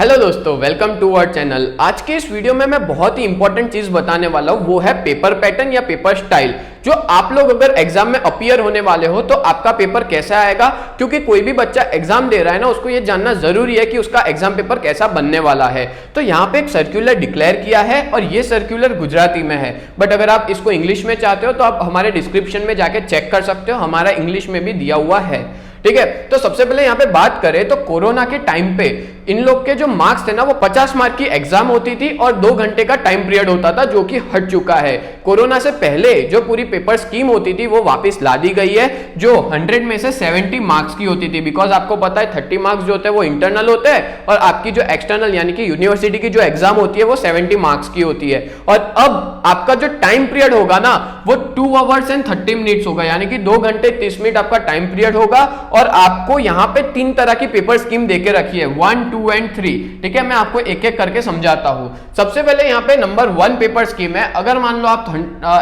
Hello दोस्तों, welcome to our channel. आज के इस वीडियो में मैं बहुत ही इंपॉर्टेंट चीज बताने वाला हूं, वो है पेपर पैटर्न या पेपर स्टाइल। जो आप लोग अगर एग्जाम में अपीयर होने वाले हो तो आपका पेपर कैसा आएगा, क्योंकि कोई भी बच्चा एग्जाम दे रहा है ना, उसको ये जानना जरूरी है कि उसका एग्जाम पेपर कैसा बनने वाला है। तो यहाँ पे एक सर्कुलर डिक्लेयर किया है और ये सर्कुलर गुजराती में है, बट अगर आप इसको इंग्लिश में चाहते हो तो आप हमारे डिस्क्रिप्शन में जाके चेक कर सकते हो, हमारा इंग्लिश में भी दिया हुआ है। ठीक है, तो सबसे पहले यहाँ पे बात करें तो कोरोना के टाइम पे इन लोग के जो मार्क्स थे ना, वो 50 मार्क की एग्जाम होती थी और 2 घंटे का टाइम पीरियड होता था, जो कि हट चुका है। कोरोना से पहले जो पूरी पेपर स्कीम होती थी वो वापस ला दी गई है, जो 100 में से 70 मार्क्स की होती थी। बिकॉज आपको पता है 30 मार्क्स जो होते हैं वो इंटरनल होते हैं और आपकी जो एक्सटर्नल यानी कि यूनिवर्सिटी की जो एग्जाम होती है वो 70 मार्क्स की होती है। और अब आपका जो टाइम पीरियड होगा ना, वो 2 आवर्स एंड 30 मिनट्स होगा, यानी कि 2 घंटे 30 मिनट आपका टाइम पीरियड होगा। और आपको यहां पे 3 तरह की पेपर स्कीम देके रखी है, 1, 2 एंड 3। ठीक है, मैं आपको एक एक करके समझाता हूं। सबसे पहले यहां पे नंबर 1 पेपर स्कीम है। अगर मान लो आप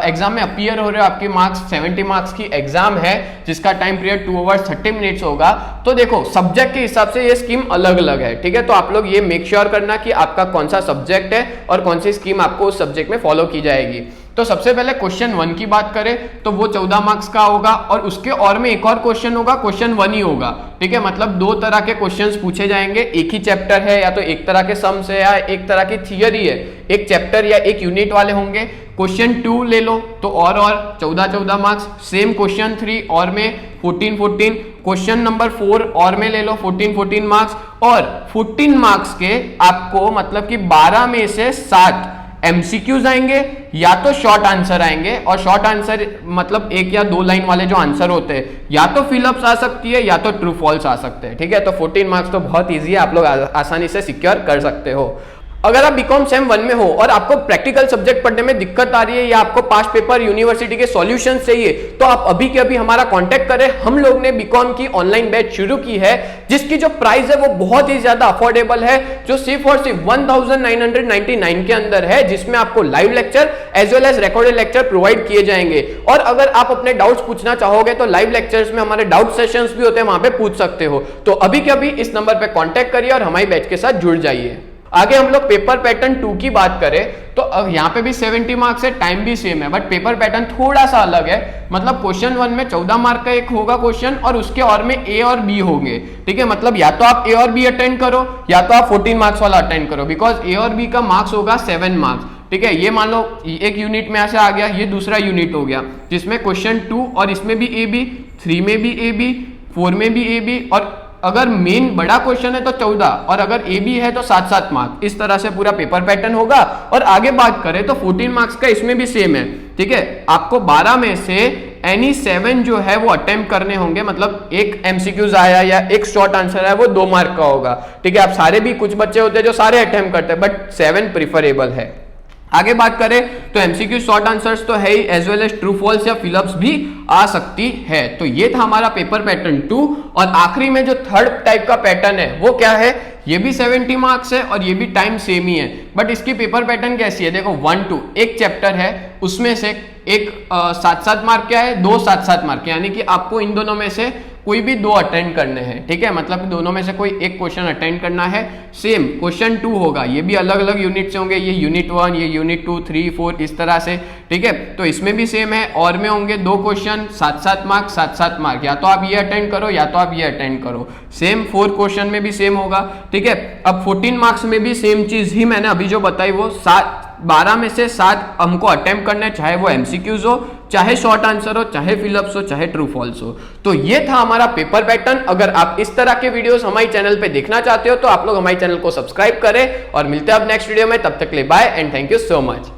एग्जाम में अपीयर हो रहे हो, आपकी मार्क्स 70 मार्क्स की एग्जाम है जिसका टाइम पीरियड 2 आवर्स 30 मिनट्स होगा, तो देखो सब्जेक्ट के हिसाब से ये स्कीम अलग अलग है। ठीक है, तो आप लोग ये मेक श्योर करना कि आपका कौन सा सब्जेक्ट है और कौन सी स्कीम आपको उस सब्जेक्ट में फॉलो की जाएगी। तो सबसे पहले क्वेश्चन 1 की बात करें तो वो 14 मार्क्स का होगा और उसके और में एक और क्वेश्चन होगा, क्वेश्चन 1 ही होगा। ठीक है, मतलब 2 तरह के क्वेश्चंस पूछे जाएंगे। एक ही चैप्टर है, या तो एक तरह के सम्स है या एक तरह की थियरी है, एक चैप्टर या एक यूनिट वाले होंगे। क्वेश्चन 2 ले लो तो और 14 मार्क्स। सेम क्वेश्चन 3 और में 14। क्वेश्चन नंबर 4 और में ले लो 14 मार्क्स। और 14 मार्क्स के आपको मतलब कि 12 में से 7 एमसीक्यूज आएंगे या तो शॉर्ट आंसर आएंगे। और शॉर्ट आंसर मतलब 1 या 2 लाइन वाले जो आंसर होते हैं, या तो फिलअप्स आ सकती है या तो ट्रू फॉल्स आ सकते हैं। ठीक है, तो 14 मार्क्स तो बहुत इजी है, आप लोग आसानी से सिक्योर कर सकते हो। अगर आप बीकॉम सेम 1 में हो और आपको प्रैक्टिकल सब्जेक्ट पढ़ने में दिक्कत आ रही है या आपको पास्ट पेपर यूनिवर्सिटी के सॉल्यूशन चाहिए, तो आप अभी के अभी हमारा कांटेक्ट करें। हम लोग ने बीकॉम की ऑनलाइन बैच शुरू की है, जिसकी जो प्राइस है वो बहुत ही ज्यादा अफोर्डेबल है, जो सिर्फ और सिर्फ 1999 के अंदर है, जिसमें आपको live lecture as well as recorded lecture provide किए जाएंगे। और अगर आप अपने डाउट्स पूछना चाहोगे तो लाइव लेक्चर्स में हमारे डाउट सेशंस भी होते हैं, वहां पे पूछ सकते हो। तो अभी के अभी इस नंबर पे कांटेक्ट करिए और हमारी बैच के साथ जुड़ जाइए। आगे हम लोग पेपर पैटर्न 2 की बात करें तो अब यहाँ पे भी 70 मार्क्स है, टाइम भी सेम है, बट पेपर पैटर्न थोड़ा सा अलग है। मतलब क्वेश्चन 1 में 14 मार्क का एक होगा क्वेश्चन और उसके और में ए और बी होंगे। ठीक है, मतलब या तो आप ए और बी अटेंड करो या तो आप 14 मार्क्स वाला अटेंड करो, बिकॉज ए और बी का मार्क्स होगा 7 मार्क्स। ठीक है, ये मान लो एक यूनिट में ऐसे आ गया, ये दूसरा यूनिट हो गया जिसमें क्वेश्चन 2 और इसमें भी ए बी, 3 में भी ए बी, 4 में भी ए बी, और अगर मेन बड़ा क्वेश्चन है तो 14 और अगर ए बी है तो 7 मार्क्स। इस तरह से पूरा पेपर पैटर्न होगा। और आगे बात करें तो 14 मार्क्स का इसमें भी सेम है। ठीक है, आपको 12 में से एनी 7 जो है वो अटेम्प्ट करने होंगे, मतलब एक एमसीक्यूज आया या एक शॉर्ट आंसर है वो 2 मार्क का होगा। ठीक है, आप सारे भी, कुछ बच्चे होते हैं जो सारे अटेम्प्ट करते हैं, बट 7 प्रिफरेबल है। आगे बात करें तो एमसीक्यू शॉर्ट आंसर्स तो है ही, as well as true false या फिलअप्स भी आ सकती है। तो ये था हमारा पेपर पैटर्न 2। और आखिरी में जो थर्ड टाइप का पैटर्न है वो क्या है, ये भी 70 मार्क्स है और ये भी टाइम सेम ही है, बट इसकी पेपर पैटर्न कैसी है, देखो 1, 2 एक चैप्टर है, उसमें से एक 7 मार्क क्या है, 2 7 मार्क, यानी कि आपको इन दोनों में से कोई भी 2 अटेंड करने हैं। ठीक है, मतलब दोनों में से कोई एक क्वेश्चन अटेंड करना है। सेम क्वेश्चन 2 होगा, ये भी अलग अलग यूनिट से होंगे, ये यूनिट 1, ये यूनिट 2, 3, 4 इस तरह से। ठीक है, तो इसमें भी सेम है, और में होंगे 2 क्वेश्चन 7 मार्क 7 मार्क, या तो आप ये अटेंड करो या तो आप ये अटेंड करो। सेम 4 क्वेश्चन में भी सेम होगा। ठीक है, अब 14 मार्क्स में भी सेम चीज ही मैंने अभी जो बताई, वो 12 में से 7 हमको अटेम्प्ट करने, चाहे वो एमसीक्यूज हो, चाहे शॉर्ट आंसर हो, चाहे फिलअप्स हो, चाहे ट्रू फॉल्स हो। तो ये था हमारा पेपर पैटर्न। अगर आप इस तरह के वीडियोस हमारे चैनल पे देखना चाहते हो तो आप लोग हमारे चैनल को सब्सक्राइब करें और मिलते हैं अब नेक्स्ट वीडियो में। तब तक के लिए bye and thank you so much.